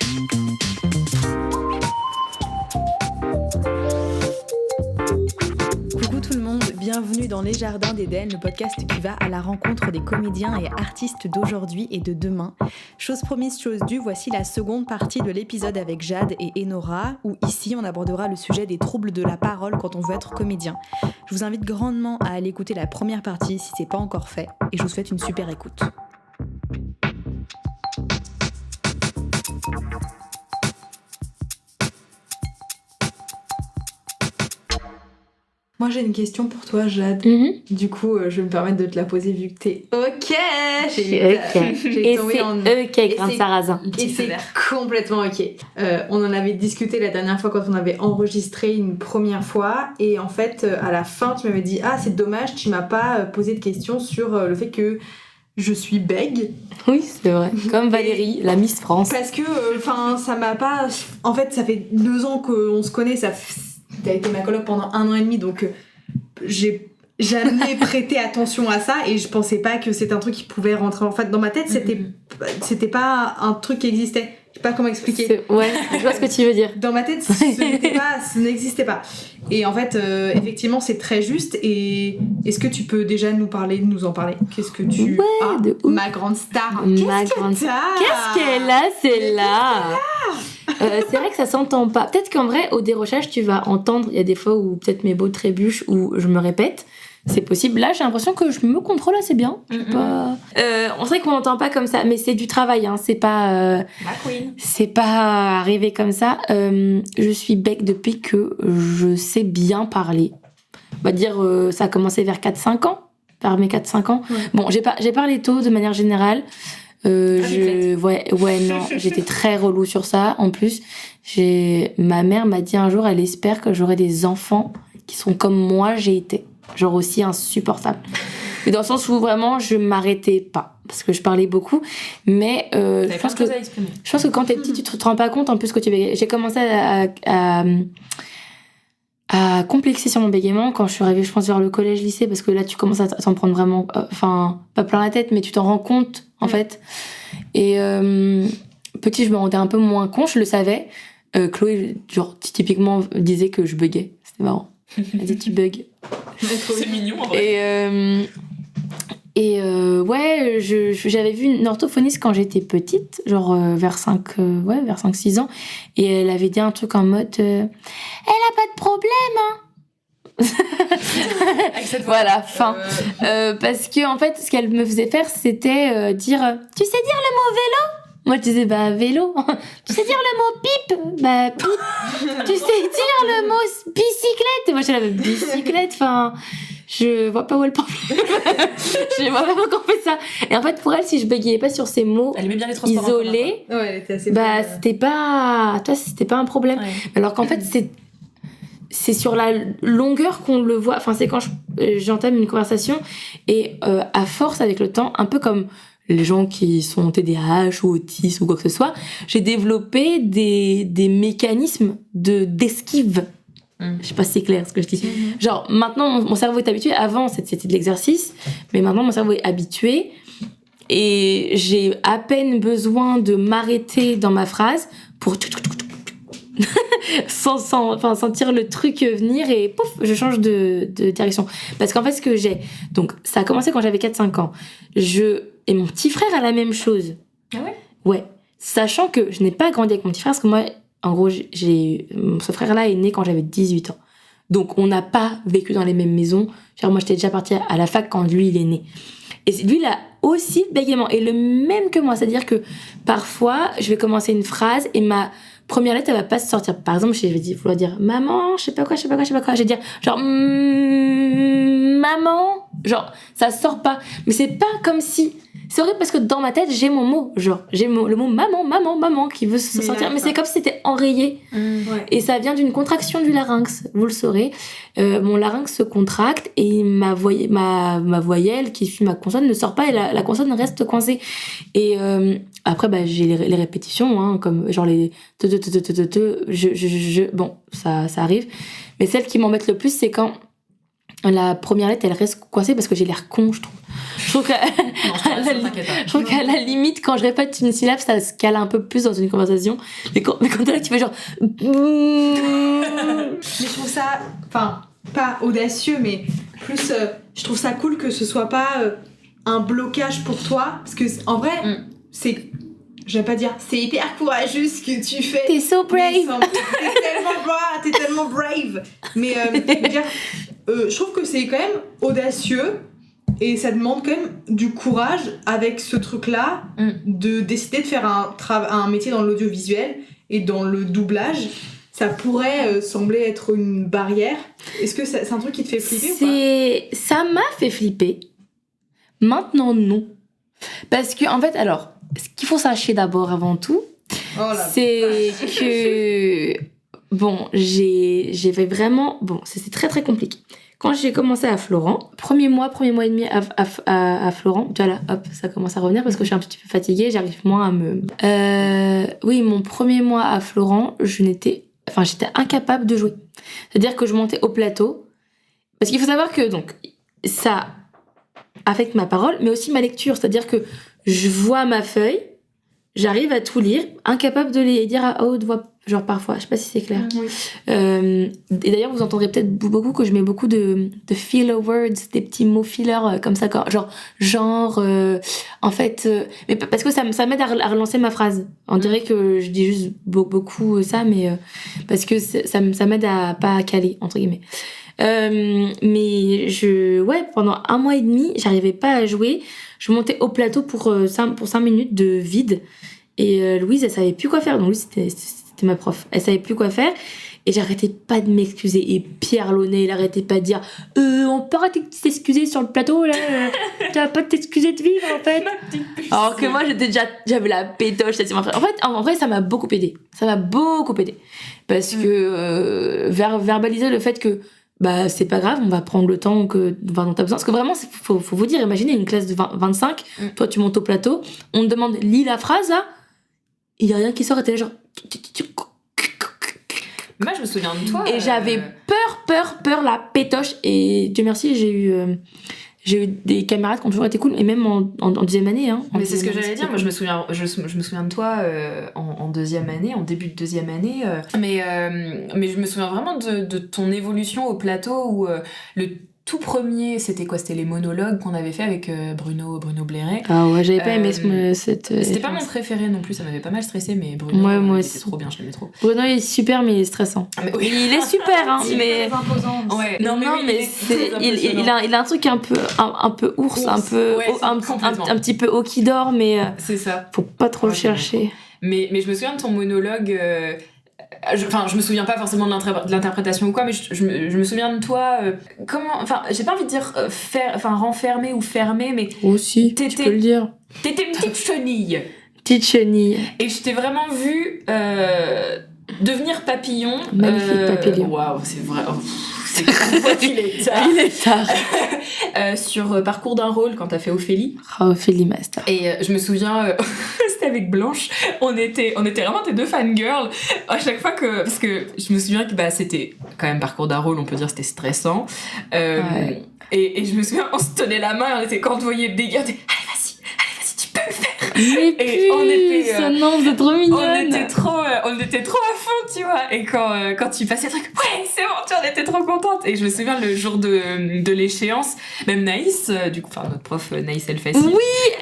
Coucou tout le monde, bienvenue dans Les Jardins d'Éden, le podcast qui va à la rencontre des comédiens et artistes d'aujourd'hui et de demain. Chose promise, chose due, voici la seconde partie de l'épisode avec Jade et Enora, où ici on abordera le sujet des troubles de la parole quand on veut être comédien. Je vous invite grandement à aller écouter la première partie si c'est pas encore fait, et je vous souhaite une super écoute. Moi j'ai une question pour toi Jade. Du coup je vais me permettre de te la poser vu que t'es OK. J'ai tombé en OK grain de sarrasin. Et c'est complètement OK. On en avait discuté la dernière fois quand on avait enregistré une première fois et en fait à la fin tu m'avais dit ah c'est dommage tu m'as pas posé de questions sur le fait que je suis bègue. Oui, c'est vrai. Comme Valérie, la Miss France. Parce que ça m'a pas en fait ça fait 2 ans qu'on se connaît, t'as été ma coloc pendant 1 an et demi, donc j'ai jamais prêté attention à ça et je pensais pas que c'était un truc qui pouvait rentrer en fait dans ma tête. C'était pas un truc qui existait. Je sais pas comment expliquer. Ouais, je vois ce que tu veux dire. Dans ma tête, ce n'existait pas. Et en fait, effectivement, c'est très juste. Et est-ce que tu peux déjà nous en parler? Qu'est-ce que tu as, ma grande star? Qu'est-ce qu'elle a, celle-là? C'est vrai que ça s'entend pas. Peut-être qu'en vrai, au dérochage, tu vas entendre. Il y a des fois où peut-être mes mots trébuchent ou je me répète. C'est possible. Là, j'ai l'impression que je me contrôle assez bien. On sait qu'on n'entend pas comme ça, mais c'est du travail. Hein. C'est pas. C'est pas arrivé comme ça. Je suis bec depuis que je sais bien parler. On va dire, ça a commencé vers 4-5 ans. Vers mes 4-5 ans. Ouais. Bon, j'ai parlé tôt de manière générale. Non, j'étais très relou sur ça. En plus, ma mère m'a dit un jour, elle espère que j'aurai des enfants qui sont comme moi j'ai été, genre aussi insupportables. Mais dans le sens où vraiment je m'arrêtais pas parce que je parlais beaucoup, mais je pense que quand t'es petit, tu te rends pas compte en plus que j'ai commencé à complexer sur mon bégaiement quand je suis arrivée, je pense, vers le collège-lycée, parce que là tu commences à t'en prendre vraiment, pas plein la tête, mais tu t'en rends compte en fait. Et petit, je me rendais un peu moins con, je le savais. Chloé, genre, typiquement, disait que je buguais. C'était marrant. Elle disait tu bugs. C'est mignon en vrai. J'avais vu une orthophoniste quand j'étais petite, genre vers 5-6 ans, et elle avait dit un truc en mode elle a pas de problème, hein. Voilà, fin. Parce que en fait, ce qu'elle me faisait faire, c'était dire tu sais dire le mot vélo? Moi, je disais vélo. Tu sais dire le mot pipe? Pipe. Tu sais dire le mot bicyclette? Moi, j'avais bicyclette, enfin. Je vois pas où elle parle. Je vois pas pourquoi on fait ça. Et en fait, pour elle, si je bégayais pas sur ces mots elle aimait bien les transports isolés, elle était assez c'était pas un problème. Ouais. Alors qu'en fait, c'est sur la longueur qu'on le voit. Enfin, c'est quand j'entame une conversation et à force, avec le temps, un peu comme les gens qui sont TDAH ou autistes ou quoi que ce soit, j'ai développé des mécanismes d'esquive. Je sais pas si c'est clair ce que je dis. Genre, maintenant, mon cerveau est habitué. Avant, c'était de l'exercice. Mais maintenant, mon cerveau est habitué. Et j'ai à peine besoin de m'arrêter dans ma phrase pour sans sentir le truc venir et pouf, je change de direction. Parce qu'en fait, ce que j'ai... Donc, ça a commencé quand j'avais 4-5 ans. Et mon petit frère a la même chose. Ah ouais? Ouais. Sachant que je n'ai pas grandi avec mon petit frère, parce que moi... En gros, ce frère-là est né quand j'avais 18 ans. Donc, on n'a pas vécu dans les mêmes maisons. Genre, moi, j'étais déjà partie à la fac quand lui, il est né. Et lui, il a aussi le bégaiement. Et le même que moi. C'est-à-dire que parfois, je vais commencer une phrase et ma première lettre, elle va pas se sortir. Par exemple, je vais vouloir dire maman, je sais pas quoi. Je vais dire genre maman. Genre, ça sort pas. Mais c'est pas comme si... C'est horrible parce que dans ma tête, j'ai mon mot. Genre, j'ai le mot maman qui veut se sortir. Mais c'est comme si c'était enrayé. Ouais. Et ça vient d'une contraction du larynx. Vous le saurez. Mon larynx se contracte et ma voyelle qui suit ma consonne ne sort pas et la consonne reste coincée. Et après, j'ai les répétitions, hein, comme genre les bon, ça arrive. Mais celle qui m'embête le plus, c'est quand la première lettre, elle reste coincée parce que j'ai l'air con, je trouve. Je trouve qu'à la limite, quand je répète une syllabe, ça se cale un peu plus dans une conversation. Mais quand t'es là, tu fais genre... Mais je trouve ça... Enfin, pas audacieux, mais plus... je trouve ça cool que ce soit pas un blocage pour toi. Parce que, en vrai, c'est... Je vais pas dire, c'est hyper courageux ce que tu fais. T'es so brave. T'es tellement brave. Mais je trouve que c'est quand même audacieux et ça demande quand même du courage avec ce truc-là de décider de faire un métier dans l'audiovisuel et dans le doublage. Ça pourrait sembler être une barrière. Est-ce que c'est un truc qui te fait flipper ou pas ? Ça m'a fait flipper. Maintenant, non. Parce que, en fait, alors... Ce qu'il faut sachez d'abord, avant tout, c'est que... Bon, j'avais vraiment... Bon, c'était très très compliqué. Quand j'ai commencé à Florent, premier mois et demi à Florent, voilà, hop, ça commence à revenir parce que je suis un petit peu fatiguée, j'arrive moins à me... oui, mon premier mois à Florent, j'étais incapable de jouer. C'est-à-dire que je montais au plateau, parce qu'il faut savoir que, donc, ça affecte ma parole, mais aussi ma lecture, c'est-à-dire que je vois ma feuille, j'arrive à tout lire, incapable de les dire à haute voix, genre parfois, je sais pas si c'est clair. Oui. Et d'ailleurs, vous entendrez peut-être beaucoup que je mets beaucoup de filler words, des petits mots filler comme ça, genre, en fait, mais parce que ça m'aide à relancer ma phrase. On dirait que je dis juste beaucoup ça, mais parce que ça m'aide à pas caler, entre guillemets. Mais pendant 1 mois et demi, j'arrivais pas à jouer. Je montais au plateau pour 5 minutes de vide. Et Louise, elle savait plus quoi faire. Donc, Louise, c'était ma prof. Elle savait plus quoi faire. Et j'arrêtais pas de m'excuser. Et Pierre Launay, il arrêtait pas de dire on peut arrêter de t'excuser sur le plateau, là. T'as pas de t'excuser de vivre, en fait. Alors que moi, j'avais la pétoche. En vrai, ça m'a beaucoup aidé. Parce que verbaliser le fait que c'est pas grave, on va prendre le temps dont t'as besoin. Parce que vraiment, faut vous dire, imaginez une classe de 25, toi tu montes au plateau, on te demande, lis la phrase là, il y a rien qui sort et t'es genre... Moi je me souviens de toi. Et j'avais peur, la pétoche, et Dieu merci, j'ai eu des camarades qui ont toujours été cool, et même en deuxième année. Mais c'est ce que j'allais dire, moi je me souviens de toi en deuxième année, en début de deuxième année, mais je me souviens vraiment de ton évolution au plateau où le tout premier, c'était quoi ? C'était les monologues qu'on avait fait avec Bruno Blairet. Ah ouais, j'avais pas aimé cette... C'était pas mon préféré non plus, ça m'avait pas mal stressé, mais Bruno, moi c'était trop bien, je l'aimais trop. Bruno, il est super, mais il est stressant. Mais oui. Il est super, mais... imposant. Ouais. Il a un truc un peu ours, un petit peu haut qui dort, mais... C'est ça. Faut pas trop le chercher. Mais je me souviens de ton monologue... je me souviens pas forcément de l'interprétation ou quoi, mais je me souviens de toi j'ai pas envie de dire renfermé ou fermé, mais aussi tu peux le dire, t'étais une petite chenille, et je t'ai vraiment vu devenir papillon. Magnifique papillon. Waouh, c'est vrai. Il est tard. Sur Parcours d'un rôle, quand t'as fait Ophélie. Ophélie Master. Et je me souviens, c'était avec Blanche, on était vraiment tes deux fangirls à chaque fois parce que je me souviens que c'était quand même Parcours d'un rôle, on peut dire c'était stressant. Ouais. Et je me souviens, on se tenait la main, quand on voyait le dégât, allez vas-y, tu peux le faire. Mais et on était non, vous êtes trop mignonne. On était trop à fond, tu vois. Et quand tu passais le truc, ouais, c'est bon, on était trop contente. Et je me souviens le jour de l'échéance, même Naïs, notre prof Naïs Elfassi. Oui,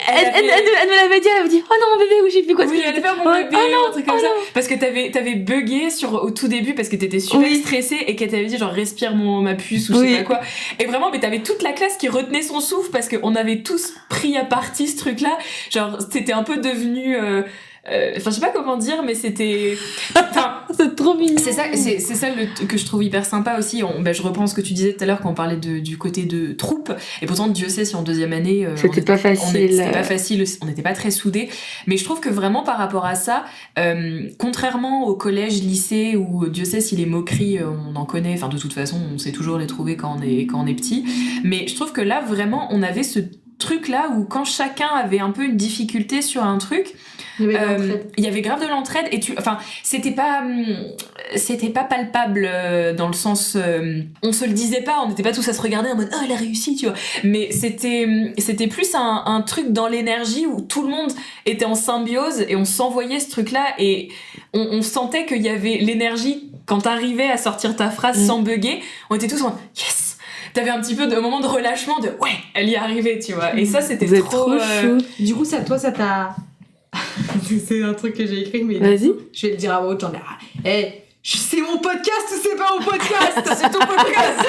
elle me l'avait dit, elle m'avait dit, oh non mon bébé, ou je sais plus quoi. Oui, elle avait fait mon bébé, un truc comme ça. Parce que t'avais bugué au tout début parce que t'étais super stressée et qu'elle t'avait dit genre respire ma puce ou je sais pas quoi. Et vraiment, mais t'avais toute la classe qui retenait son souffle parce qu'on avait tous pris à partie ce truc-là. Genre, c'était un peu devenu... je sais pas comment dire, mais c'était... c'est trop mignon. C'est ça que je trouve hyper sympa aussi. Je reprends ce que tu disais tout à l'heure quand on parlait du côté de troupe. Et pourtant, Dieu sait si en deuxième année... c'était pas facile. On n'était pas très soudés. Mais je trouve que vraiment par rapport à ça, contrairement au collège, lycée, où Dieu sait si les moqueries, on en connaît. Enfin, de toute façon, on sait toujours les trouver quand on est petit. Mais je trouve que là, vraiment, on avait truc là où quand chacun avait un peu une difficulté sur un truc, il y avait grave de l'entraide et c'était pas palpable dans le sens on se le disait pas, on n'était pas tous à se regarder en mode oh elle a réussi, tu vois, mais c'était plus un truc dans l'énergie où tout le monde était en symbiose et on s'envoyait ce truc là et on sentait qu'il y avait l'énergie quand t'arrivais à sortir ta phrase sans bugger, on était tous en yes. T'avais un petit peu de moment de relâchement de ouais elle y est arrivée, tu vois, et ça c'était trop chou. Du coup ça t'a c'est un truc que j'ai écrit, mais vas-y. Je vais le dire à votre genre, c'est mon podcast ou c'est pas mon podcast? C'est ton podcast.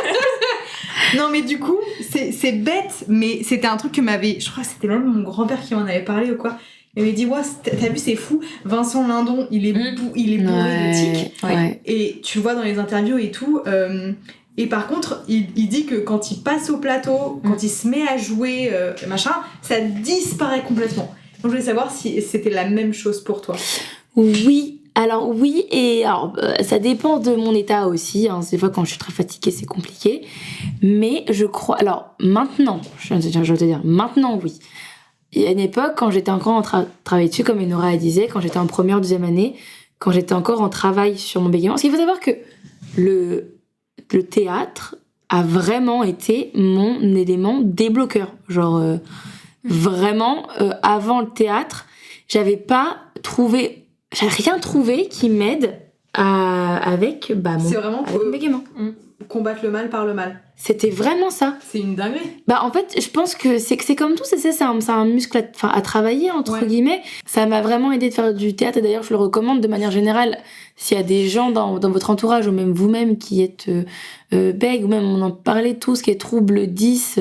Non, mais du coup, c'est bête, mais c'était un truc que je crois que c'était même mon grand-père qui m'en avait parlé ou quoi. Il m'avait dit, ouais, t'as vu, c'est fou. Vincent Lindon, il est bourré de tics. Ouais. Et tu le vois dans les interviews et tout. Et par contre, il dit que quand il passe au plateau, quand il se met à jouer, machin, ça disparaît complètement. Donc je voulais savoir si c'était la même chose pour toi. Oui, et ça dépend de mon état aussi, hein. Des fois quand je suis très fatiguée c'est compliqué, mais je crois, alors maintenant, je vais te dire, maintenant oui. Il y a une époque quand j'étais encore en travail dessus, comme Enora disait, quand j'étais en première, deuxième année, quand j'étais encore en travail sur mon bégaiement, parce qu'il faut savoir que le théâtre a vraiment été mon élément débloqueur, genre... Vraiment, avant le théâtre, j'avais rien trouvé qui m'aide avec mon bégaiement. Combattre le mal par le mal. C'était vraiment ça. C'est une dinguerie. En fait, je pense que c'est comme tout, c'est un muscle à travailler, entre guillemets. Ça m'a vraiment aidé de faire du théâtre, et d'ailleurs, je le recommande de manière générale. S'il y a des gens dans votre entourage, ou même vous-même qui êtes bègue, ou même on en parlait tous, qui est trouble 10,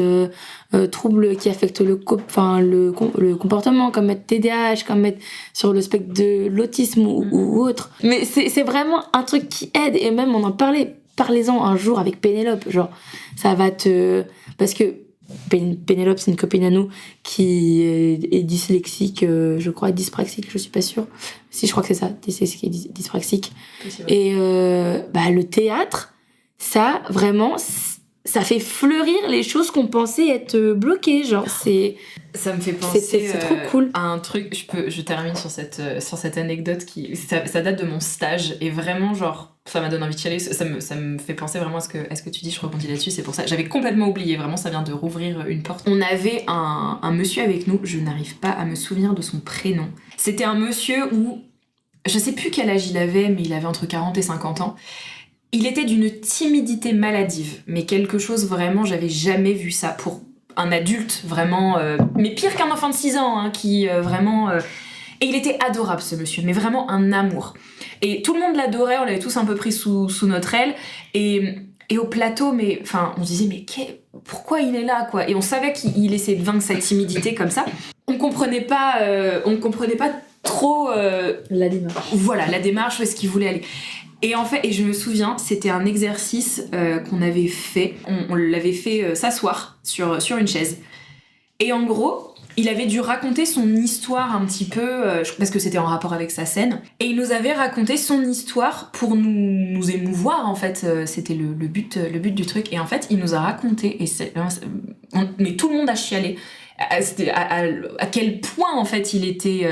trouble qui affecte le comportement, comme être TDAH, comme être sur le spectre de l'autisme ou autre. Mais c'est vraiment un truc qui aide, et même on en parlait. Parlez-en un jour avec Pénélope, genre ça va parce que Pénélope c'est une copine à nous qui est dyslexique, je crois, dyspraxique, je suis pas sûre. Si, je crois que c'est ça, dyslexique et dyspraxique. Et le théâtre, ça vraiment, ça fait fleurir les choses qu'on pensait être bloquées, genre ça me fait penser c'est trop cool. à un truc. Je termine sur cette anecdote qui ça date de mon stage et vraiment genre ça m'a donné envie d'y aller. Ça me fait penser vraiment à ce que tu dis. Je rebondis là-dessus. C'est pour ça j'avais complètement oublié. Vraiment ça vient de rouvrir une porte. On avait un monsieur avec nous. Je n'arrive pas à me souvenir de son prénom. C'était un monsieur où je sais plus quel âge il avait, mais il avait entre 40 et 50 ans. Il était d'une timidité maladive, mais quelque chose vraiment, j'avais jamais vu ça pour un adulte, vraiment, mais pire qu'un enfant de 6 ans, hein, qui vraiment... Et il était adorable, ce monsieur, mais vraiment un amour. Et tout le monde l'adorait, on l'avait tous un peu pris sous notre aile, et au plateau, mais enfin, on se disait, mais pourquoi il est là, quoi? Et on savait qu'il essayait de vaincre sa timidité comme ça. On comprenait pas trop... la démarche. Voilà, la démarche, où est-ce qu'il voulait aller. Et en fait, et je me souviens, c'était un exercice qu'on avait fait. On l'avait fait s'asseoir sur une chaise. Et en gros, il avait dû raconter son histoire un petit peu, parce que c'était en rapport avec sa scène. Et il nous avait raconté son histoire pour nous émouvoir, en fait. C'était le but du truc. Et en fait, il nous a raconté, mais tout le monde a chialé. À quel point, en fait, il était...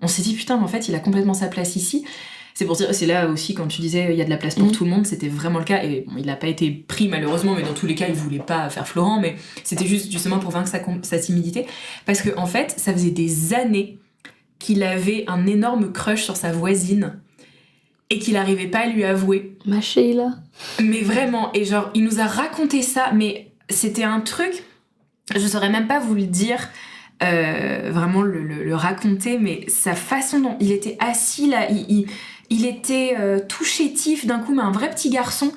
on s'est dit, putain, mais en fait, il a complètement sa place ici. C'est pour dire, c'est là aussi quand tu disais il y a de la place pour tout le monde, c'était vraiment le cas, et bon, il n'a pas été pris malheureusement, mais dans tous les cas il voulait pas faire Florent, mais c'était justement pour vaincre sa timidité, parce que en fait ça faisait des années qu'il avait un énorme crush sur sa voisine et qu'il n'arrivait pas à lui avouer. Ma Sheila. Mais vraiment, et genre il nous a raconté ça, mais c'était un truc, je saurais même pas vous le dire. Vraiment le raconter, mais sa façon dont il était assis là, il était tout chétif d'un coup, mais un vrai petit garçon,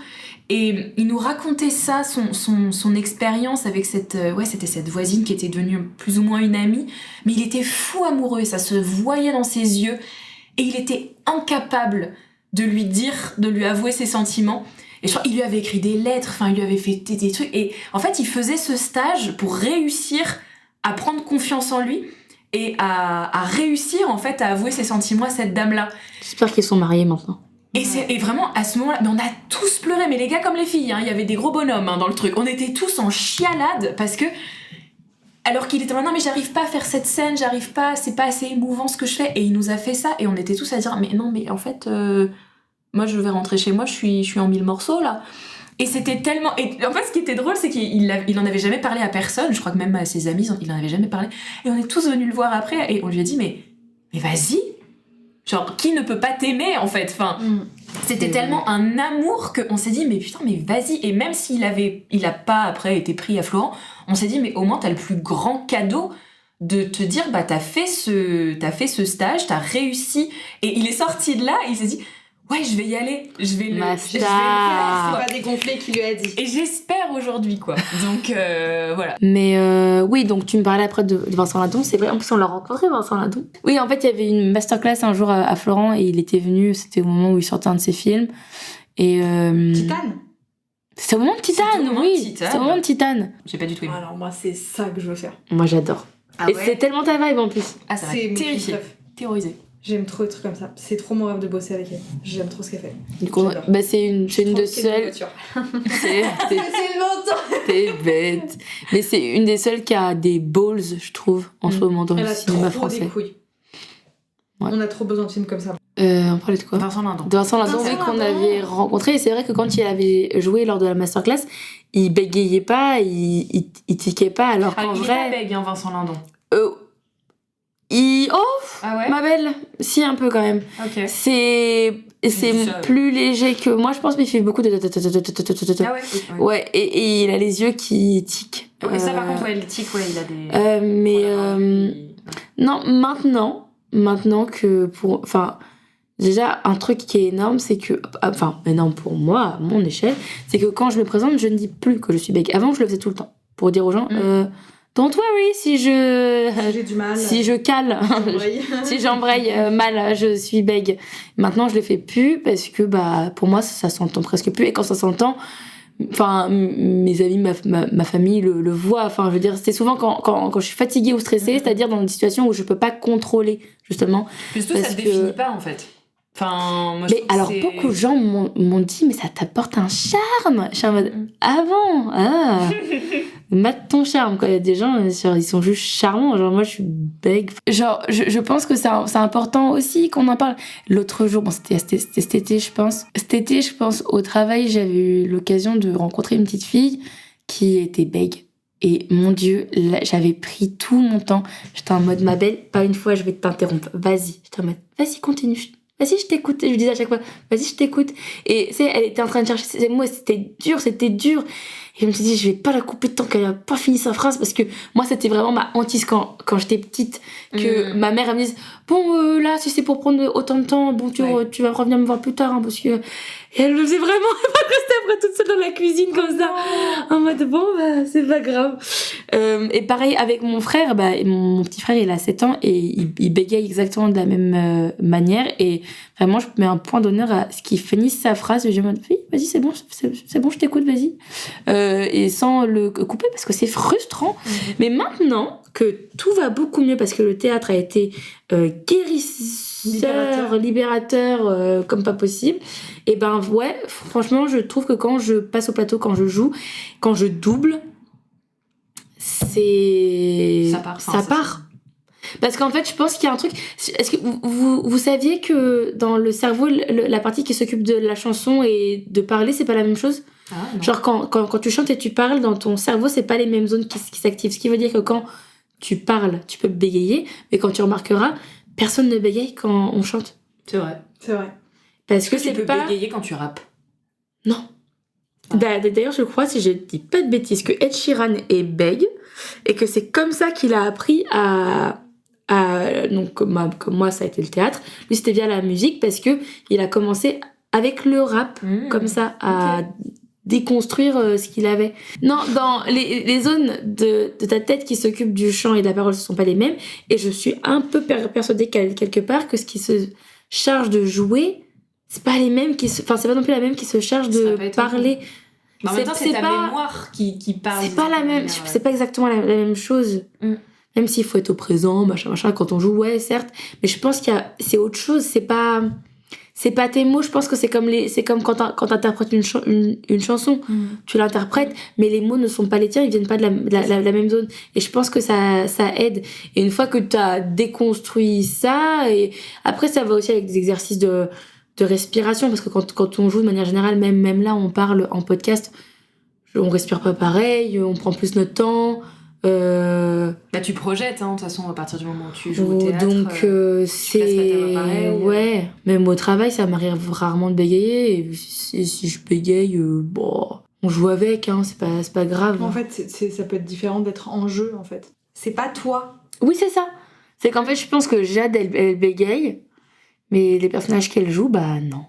et il nous racontait ça, son expérience avec c'était cette voisine qui était devenue plus ou moins une amie, mais il était fou amoureux, ça se voyait dans ses yeux, et il était incapable de lui avouer ses sentiments. Et je crois, il lui avait écrit des lettres, enfin il lui avait fait des trucs, et en fait il faisait ce stage pour réussir à prendre confiance en lui et à réussir en fait à avouer ses sentiments à cette dame-là. J'espère qu'ils sont mariés maintenant. Et vraiment à ce moment-là, mais on a tous pleuré, mais les gars comme les filles, hein, il y avait des gros bonhommes dans le truc. On était tous en chialade parce que Alors qu'il était là, non mais j'arrive pas à faire cette scène, j'arrive pas, c'est pas assez émouvant ce que je fais. Et il nous a fait ça et on était tous à dire, mais non mais en fait, moi je vais rentrer chez moi, je suis en 1000 morceaux là. Et c'était tellement... Et en fait ce qui était drôle c'est qu'il en avait jamais parlé à personne, je crois que même à ses amis il en avait jamais parlé. Et on est tous venus le voir après et on lui a dit mais vas-y, genre qui ne peut pas t'aimer en fait, enfin... C'était tellement un amour qu'on s'est dit mais putain mais vas-y. Et même s'il a pas après été pris à Florent, on s'est dit mais au moins t'as le plus grand cadeau de te dire bah t'as fait ce stage, t'as réussi. Et il est sorti de là et il s'est dit ouais je vais y aller, je vais le faire. C'est pas dégonflé qui lui a dit. Et j'espère aujourd'hui quoi. Donc voilà. Mais oui, donc tu me parlais après de Vincent Lindon, c'est vrai, en plus on l'a rencontré Vincent Lindon. Oui, en fait il y avait une masterclass un jour à Florent et il était venu, c'était au moment où il sortait un de ses films. Et Titane. C'était au moment de Titane, oui. C'était au moment de Titane. J'ai pas du tout aimé. Alors moi c'est ça que je veux faire. Moi j'adore. Ah et ouais. c'est tellement ta vibe en plus. Ah ça m'a C'est terrifié, terrorisé. J'aime trop les trucs comme ça. C'est trop mon rêve de bosser avec elle. J'aime trop ce qu'elle fait. Du coup, J'adore. bah, c'est une des seules. C'est C'est le montant. T'es bête. Mais c'est une des seules qui a des balls, je trouve, en ce moment dans Elle le a cinéma trop français. des couilles. Ouais. On a trop besoin de films comme ça. On parlait de quoi? Vincent Lindon. De Vincent Lindon, oui, qu'on avait rencontré. Et c'est vrai que quand il avait joué lors de la masterclass, il bégayait pas, il tiquait pas, alors qu'en il est vrai. pas bègue hein, Vincent Lindon. Oh, ma belle, si un peu quand même. Ok. C'est ça, plus léger que moi, je pense, mais il fait beaucoup de. Ah ouais. Ouais, et il a les yeux qui tiquent. Mais ça par contre ouais, le tic ouais, il a des. Non, maintenant que pour. Enfin, déjà, un truc qui est énorme, c'est que. Enfin, énorme pour moi, à mon échelle, c'est que quand je me présente, je ne dis plus que je suis bègue. Avant, je le faisais tout le temps. Pour dire aux gens, don't worry, si j'ai du mal. Si je cale, si j'embraye mal, je suis bègue. Maintenant, je le fais plus parce que, bah, pour moi, ça s'entend presque plus. Et quand ça s'entend. Enfin, mes amis, ma famille le voient. Enfin, je veux dire, c'est souvent quand je suis fatiguée ou stressée, c'est-à-dire dans des situations où je peux pas contrôler, justement. Plus tout, ça te définit pas, en fait. Enfin, moi, mais alors, beaucoup de gens m'ont dit, mais ça t'apporte un charme. Je suis en mode, mate ton charme, quoi. Il y a des gens, genre, ils sont juste charmants. Genre, moi, je suis bègue. Genre, je pense que c'est important aussi qu'on en parle. L'autre jour, bon, c'était cet été, je pense. Cet été, je pense, au travail, j'avais eu l'occasion de rencontrer une petite fille qui était bègue. Et mon Dieu, là, j'avais pris tout mon temps. J'étais en mode, ma belle, pas une fois, je vais t'interrompre. Vas-y. J'étais en mode, vas-y, continue. Vas-y, je t'écoute. Je lui disais à chaque fois, vas-y, je t'écoute. Et tu sais, elle était en train de chercher ses mots, c'était dur. Et je me suis dit, je vais pas la couper tant qu'elle a pas fini sa phrase, parce que moi, c'était vraiment ma hantise quand j'étais petite, que ma mère, elle me dise, bon, là, si c'est pour prendre autant de temps, bon, tu vas revenir me voir plus tard, hein, parce que... Et elle me faisait vraiment, elle va rester après toute seule dans la cuisine, comme ça, en mode, bon, bah, c'est pas grave. Et pareil, avec mon frère, bah, mon petit frère, il a 7 ans, et il bégaye exactement de la même manière, et vraiment, je mets un point d'honneur à ce qu'il finisse sa phrase, et je me dis, oui, vas-y, c'est bon, je t'écoute, vas-y. Et sans le couper parce que c'est frustrant. Mais maintenant que tout va beaucoup mieux parce que le théâtre a été guérisseur, libérateur comme pas possible, et ben ouais, franchement, je trouve que quand je passe au plateau, quand je joue, quand je double, ça part. Parce qu'en fait, je pense qu'il y a un truc. Est-ce que vous saviez que dans le cerveau, la partie qui s'occupe de la chanson et de parler, c'est pas la même chose? Genre quand tu chantes et tu parles, dans ton cerveau, c'est pas les mêmes zones qui s'activent. Ce qui veut dire que quand tu parles, tu peux bégayer, mais quand tu remarqueras, personne ne bégaye quand on chante. C'est vrai. Parce que tu c'est peux pas... bégayer quand tu rappes. Non. D'ailleurs, je crois, si je dis pas de bêtises, que Ed Sheeran est bègue et que c'est comme ça qu'il a appris à donc comme moi ça a été le théâtre, lui c'était via la musique parce que il a commencé avec le rap comme ça à déconstruire ce qu'il avait. Non, dans les zones de ta tête qui s'occupent du chant et de la parole, ce sont pas les mêmes, et je suis un peu persuadée quelque part que ce qui se charge de jouer, c'est pas les mêmes c'est pas non plus la même qui se charge de parler. Mais en même temps, c'est ta mémoire qui parle. C'est pas la même, c'est pas exactement la même chose. Même s'il faut être au présent, machin, quand on joue, ouais, certes. Mais je pense c'est autre chose. C'est pas c'est pas tes mots, je pense que c'est comme quand t'interprètes une chanson, tu l'interprètes, mais les mots ne sont pas les tiens, ils viennent pas de la même zone. Et je pense que ça aide. Et une fois que t'as déconstruit ça, et après ça va aussi avec des exercices de respiration, parce que quand on joue de manière générale, même là on parle en podcast, on respire pas pareil, on prend plus notre temps. Bah tu projettes, de toute façon, à partir du moment où tu joues au théâtre. Donc c'est ouais, même au travail ça m'arrive rarement de bégayer, et si je bégaye, on joue avec, c'est pas grave. En fait ça peut être différent d'être en jeu, en fait. C'est pas toi. Oui, c'est ça. C'est qu'en fait je pense que Jade elle bégaye, mais les personnages qu'elle joue, non,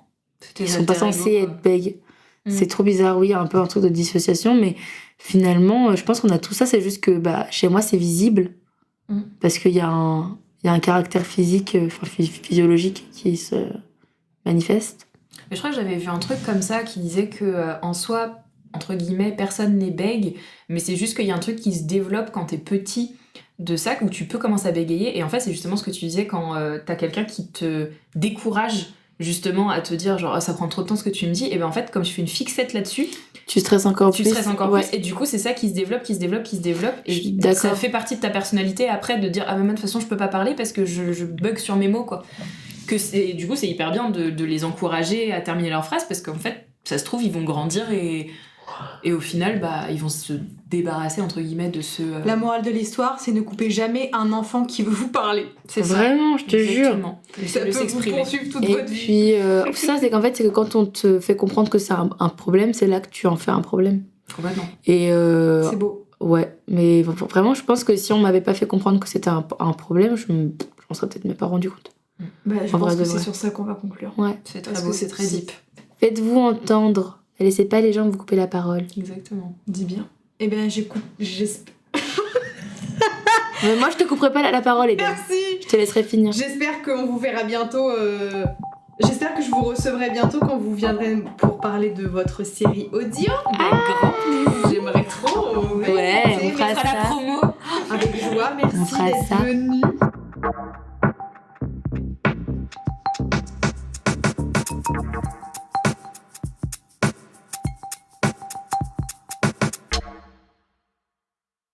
ils sont pas censés être bègues. C'est trop bizarre, oui, un peu un truc de dissociation, mais finalement, je pense qu'on a tout ça, c'est juste que chez moi, c'est visible, parce qu'il y a un caractère physique, physiologique qui se manifeste. Mais je crois que j'avais vu un truc comme ça qui disait que, en soi, entre guillemets, personne n'est bègue, mais c'est juste qu'il y a un truc qui se développe quand t'es petit de ça, où tu peux commencer à bégayer, et en fait, c'est justement ce que tu disais quand t'as quelqu'un qui te décourage justement à te dire genre ça prend trop de temps ce que tu me dis, et en fait comme tu fais une fixette là-dessus, tu stresses encore plus, et du coup c'est ça qui se développe et ça fait partie de ta personnalité après, de dire mais de toute façon je peux pas parler parce que je bug sur mes mots, quoi. Du coup c'est hyper bien de les encourager à terminer leurs phrases, parce qu'en fait ça se trouve ils vont grandir et au final ils vont se débarrasser entre guillemets de ce... La morale de l'histoire, c'est ne coupez jamais un enfant qui veut vous parler. C'est vraiment, je te jure. Ça peut vous poursuivre toute votre vie. Et puis ça c'est qu'en fait c'est que quand on te fait comprendre que c'est un problème, c'est là que tu en fais un problème. Complètement. Et c'est beau. Ouais, mais vraiment je pense que si on m'avait pas fait comprendre que c'était un problème, je m'en serais peut-être même pas rendu compte. Je pense que c'est sur ça qu'on va conclure. Ouais. C'est très beau, c'est très deep. Faites-vous entendre. Et laissez pas les gens vous couper la parole. Exactement. Dis bien. Eh bien, j'espère. Mais moi, je te couperai pas la parole, Eden. Merci. Je te laisserai finir. J'espère qu'on vous verra bientôt. J'espère que je vous recevrai bientôt quand vous viendrez pour parler de votre série audio. Grand plaisir. J'aimerais trop. Ouais, on fera ça. La promo. Avec joie. Merci d'être venu.